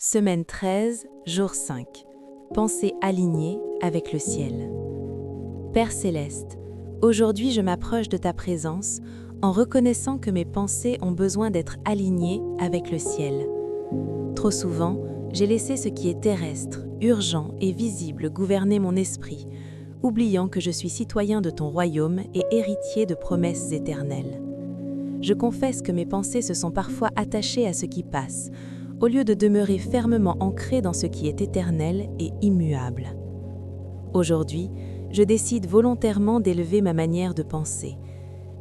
Semaine 13, jour 5. Pensée alignée avec le ciel. Père céleste, aujourd'hui je m'approche de ta présence en reconnaissant que mes pensées ont besoin d'être alignées avec le ciel. Trop souvent, j'ai laissé ce qui est terrestre, urgent et visible gouverner mon esprit, oubliant que je suis citoyen de ton royaume et héritier de promesses éternelles. Je confesse que mes pensées se sont parfois attachées à ce qui passe, au lieu de demeurer fermement ancrées dans ce qui est éternel et immuable. Aujourd'hui, je décide volontairement d'élever ma manière de penser.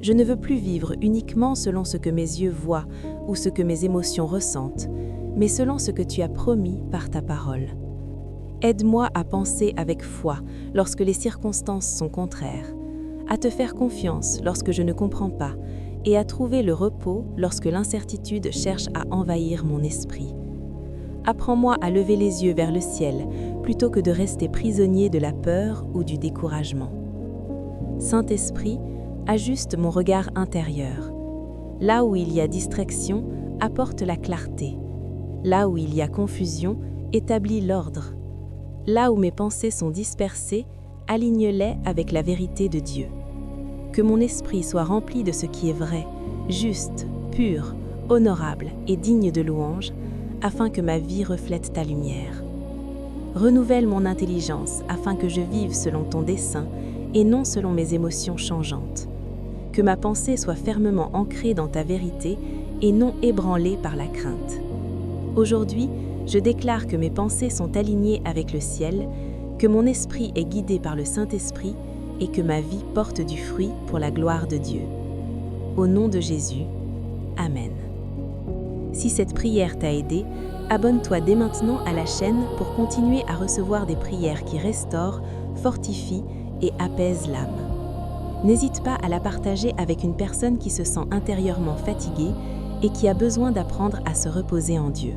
Je ne veux plus vivre uniquement selon ce que mes yeux voient ou ce que mes émotions ressentent, mais selon ce que tu as promis par ta parole. Aide-moi à penser avec foi lorsque les circonstances sont contraires, à te faire confiance lorsque je ne comprends pas, et à trouver le repos lorsque l'incertitude cherche à envahir mon esprit. Apprends-moi à lever les yeux vers le ciel plutôt que de rester prisonnier de la peur ou du découragement. Saint-Esprit, ajuste mon regard intérieur. Là où il y a distraction, apporte la clarté. Là où il y a confusion, établis l'ordre. Là où mes pensées sont dispersées, aligne-les avec la vérité de Dieu. Que mon esprit soit rempli de ce qui est vrai, juste, pur, honorable et digne de louange, afin que ma vie reflète ta lumière. Renouvelle mon intelligence afin que je vive selon ton dessein et non selon mes émotions changeantes. Que ma pensée soit fermement ancrée dans ta vérité et non ébranlée par la crainte. Aujourd'hui, je déclare que mes pensées sont alignées avec le ciel, que mon esprit est guidé par le Saint-Esprit et que ma vie porte du fruit pour la gloire de Dieu. Au nom de Jésus, Amen. Si cette prière t'a aidé, abonne-toi dès maintenant à la chaîne pour continuer à recevoir des prières qui restaurent, fortifient et apaisent l'âme. N'hésite pas à la partager avec une personne qui se sent intérieurement fatiguée et qui a besoin d'apprendre à se reposer en Dieu.